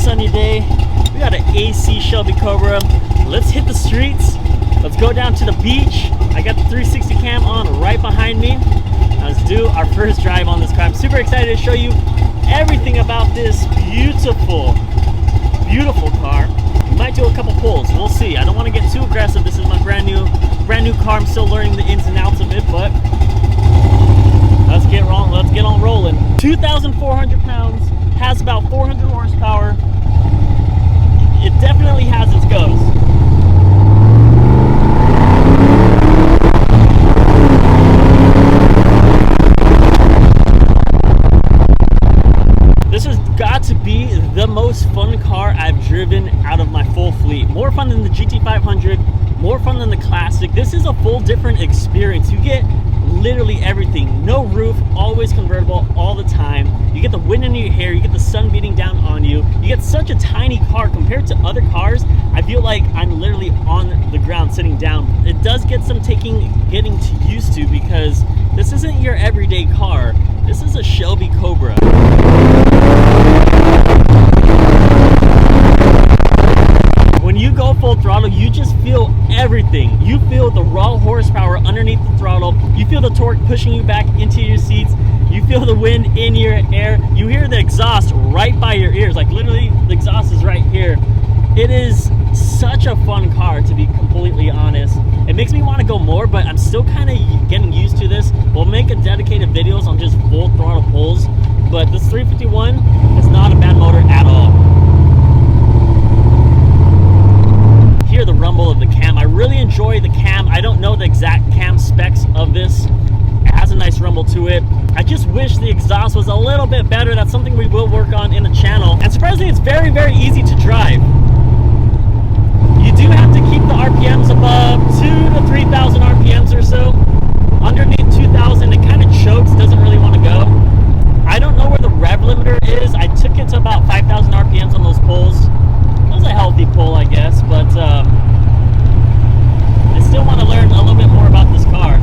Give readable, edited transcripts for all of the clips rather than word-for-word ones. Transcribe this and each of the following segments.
sunny day. We got an AC Shelby Cobra. Let's hit the streets. Let's go down to the beach. I got the 360 cam on right behind me. Now let's do our first drive on this car. I'm super excited to show you everything about this beautiful, beautiful car. We might do a couple pulls. We'll see. I don't want to get too aggressive. This is my brand new car. I'm still learning the ins and outs of it, but let's get on rolling. 2,400 pounds, has about 400 horsepower. It definitely has its goes. This has got to be the most fun car I've driven out of my full fleet. More fun than the GT500, more fun than the Classic. This is a full different experience. You get literally everything. No roof, always convertible all the time. You get the wind in your hair, you get the sun beating down on you. You get such a tiny car compared to other cars. I feel like I'm literally on the ground sitting down. It does get some getting used to, because this isn't your everyday car. This is a Shelby Cobra. When you go full throttle, you just feel everything. You feel the raw horsepower underneath the throttle. You feel the torque pushing you back into your seats. You feel the wind in your air. You hear the exhaust right by your ears. Like literally, the exhaust is right here. It is such a fun car, to be completely honest. It makes me want to go more, but I'm still kind of getting used to this. We'll make a dedicated videos on just full throttle pulls, but this 351 is not a bad motor at all. Hear the rumble of the cam. I really enjoy the cam. I don't know the exact cam specs of this. It has a nice rumble to it. I just wish the exhaust was a little bit better. That's something we will work on in the channel. And surprisingly, it's very, very easy to drive. You do have to keep the RPMs above 2,000 to 3,000 RPMs or so. Underneath 2,000, it kind of chokes, doesn't really want to go. I don't know where the rev limiter is. I took it to about 5,000 RPMs on those pulls. It was a healthy pull, I guess, but I still want to learn a little bit more about this car.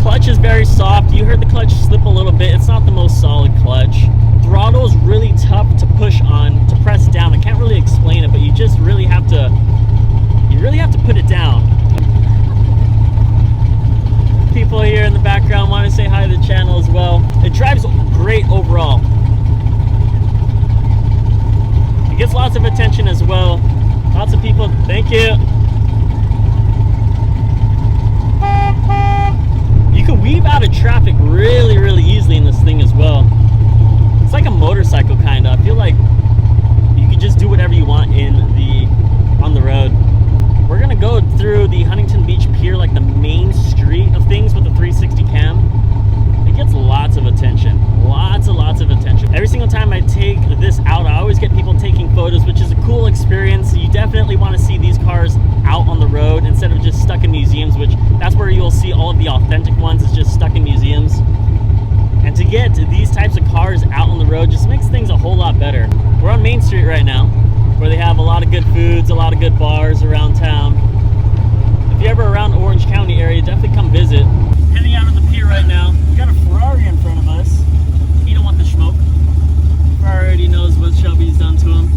Clutch is very soft. You heard the clutch slip a little bit. It's not the most solid clutch. Throttle is really tough to push on, to press down. I can't really explain it, but you just really have to, put it down. People here in the background want to say hi to the channel as well. It drives great overall. It gets lots of attention as well. Lots of people, thank you. You can weave out of traffic really, really easily in this thing as well. It's like a motorcycle kind of. I feel like you can just do whatever you want on the road. We're gonna go through the Huntington Beach Pier, like the main street of things, with the 360 cam. It gets lots of attention, lots of attention. Every single time I take this out, I always get people taking photos, which is a cool experience. You definitely want to see these cars out on the road instead of just stuck in museums, which that's where you'll see all of the authentic ones, is just stuck in museums. And to get these types of cars out on the road just makes things a whole lot better. We're on Main Street right now, where they have a lot of good foods, a lot of good bars around town. If you're ever around Orange County area, definitely come visit. Heading out of the pier right now. We got a Ferrari in front of us. He don't want the smoke. Ferrari already knows what Shelby's done to him.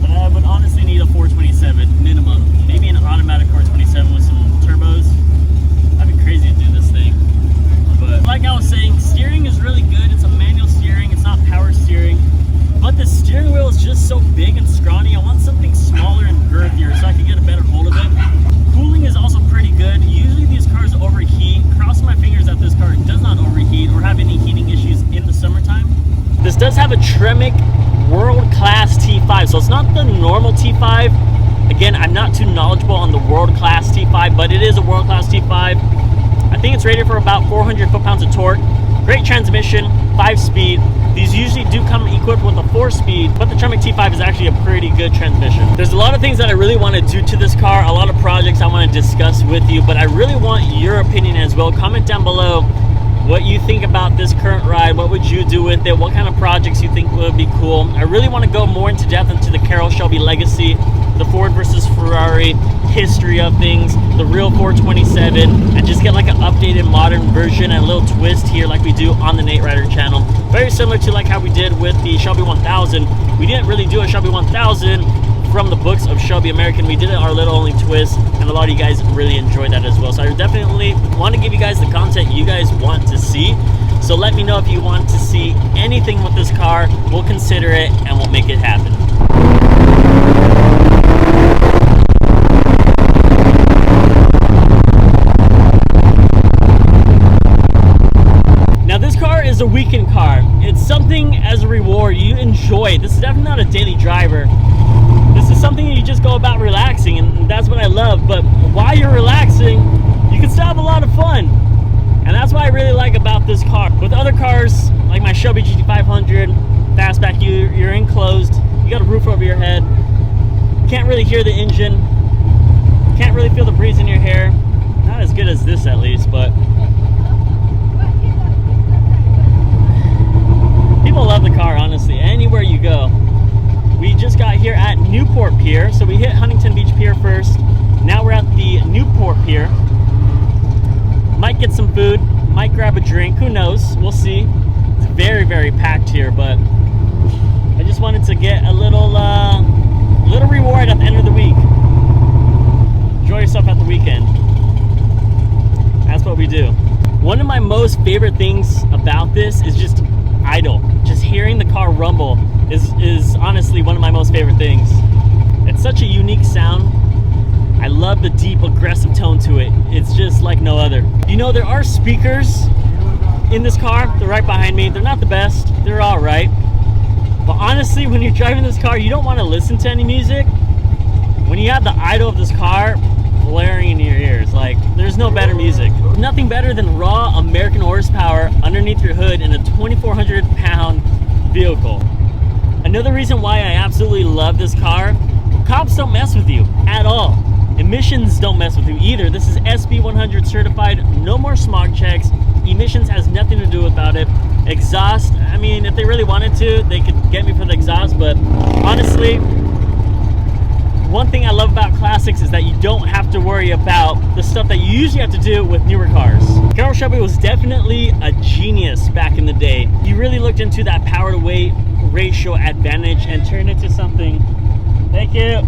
But I would honestly need a 427 minimum. Maybe an automatic 427 with some turbos. That'd be crazy to do this thing. But like I was saying, steering is really good. It's a manual steering. It's not power steering. But the steering wheel is just so big and scrawny. I want something smaller and girthier so I can get a better hold of it. Cooling is also pretty good. Usually these cars overheat. Cross my fingers that this car does not overheat or have any heating issues in the summertime. This does have a Tremec world-class T5, so it's not the normal T5. Again, I'm not too knowledgeable on the world-class T5, but it is a world-class T5. I think it's rated for about 400 foot-pounds of torque. Great transmission, 5-speed. These usually do come equipped with a 4-speed, but the Tremec T5 is actually a pretty good transmission. There's a lot of things that I really want to do to this car, a lot of projects I want to discuss with you, but I really want your opinion as well. Comment down below what you think about this current ride. What would you do with it? What kind of projects you think would be cool? I really want to go more into depth into the Carroll Shelby legacy. the Ford versus Ferrari history of things, the real 427, and just get like an updated modern version and a little twist here like we do on the Nate Rider channel. Very similar to like how we did with the Shelby 1000. We didn't really do a Shelby 1000 from the books of Shelby American. We did it our little only twist, and a lot of you guys really enjoyed that as well. So I definitely want to give you guys the content you guys want to see. So let me know if you want to see anything with this car. We'll consider it and we'll make it happen. Now this car is a weekend car. It's something as a reward. You enjoy it. This is definitely not a daily driver. This is something you just go about relaxing, and that's what I love. But while you're relaxing, you can still have a lot of fun. And that's what I really like about this car. With other cars, like my Shelby GT500, fastback, you're enclosed. You got a roof over your head. Can't really hear the engine. Can't really feel the breeze in your hair. Not as good as this, at least, but people love the car, honestly, anywhere you go. We just got here at Newport Pier, so we hit Huntington Beach Pier first. Now we're at the Newport Pier. Might get some food, might grab a drink, who knows, we'll see. It's very, very packed here, but I just wanted to get a little reward at the end of the week. Enjoy yourself at the weekend. That's what we do. One of my most favorite things about this is just idle. Just hearing the car rumble is honestly one of my most favorite things. It's such a unique sound. I love the deep, aggressive tone to it. It's just like no other. You know, there are speakers in this car. They're right behind me. They're not the best. They're all right. But honestly, when you're driving this car, you don't want to listen to any music. When you have the idle of this car blaring in your ears, like, there's no better music. Nothing better than raw American horsepower underneath your hood in a 2,400 pound vehicle. Another reason why I absolutely love this car, cops don't mess with you at all. Emissions don't mess with you either. This is SB 100 certified, no more smog checks. Emissions has nothing to do about it. Exhaust, I mean, if they really wanted to, they could get me for the exhaust, but honestly, one thing I love about classics is that you don't have to worry about the stuff that you usually have to do with newer cars. Carroll Shelby was definitely a genius back in the day. He really looked into that power to weight ratio advantage and turned it into something. Thank you.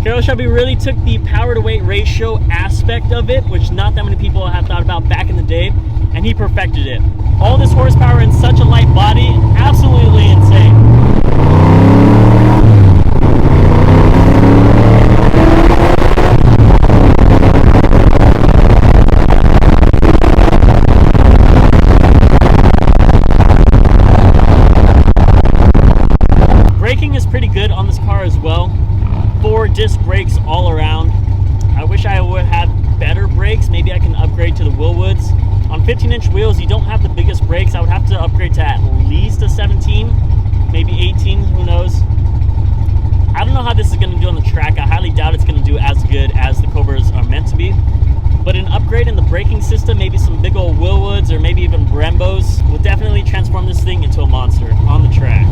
Carroll Shelby really took the power to weight ratio aspect of it, which not that many people have thought about back in the day, and he perfected it. All this horsepower in such a light body, absolutely insane. Braking is pretty good on this car as well. 4 disc brakes all around. I wish I would have had better brakes. Maybe I can upgrade to the Willwoods. On 15-inch wheels, you don't have the biggest brakes. I would have to upgrade to at least a 17, maybe 18, who knows. I don't know how this is going to do on the track. I highly doubt it's going to do as good as the Cobras are meant to be. But an upgrade in the braking system, maybe some big old Willwoods or maybe even Brembos, will definitely transform this thing into a monster on the track.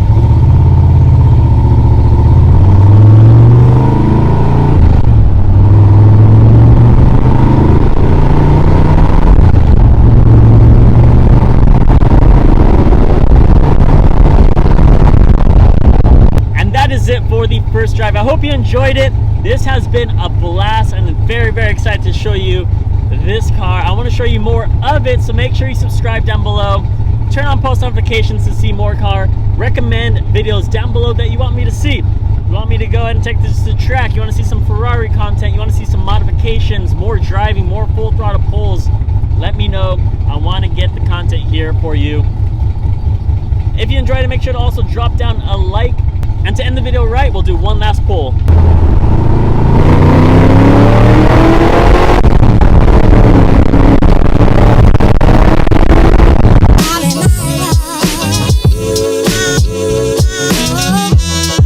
It for the first drive. I hope you enjoyed it. This has been a blast, and I'm very, very excited to show you this car. I want to show you more of it, so make sure you subscribe down below. Turn on post notifications to see more car. Recommend videos down below that you want me to see. You want me to go ahead and take this to the track, you want to see some Ferrari content, you want to see some modifications, more driving, more full throttle pulls, let me know. I want to get the content here for you. If you enjoyed it, make sure to also drop down a like. And to end the video right, we'll do one last pull.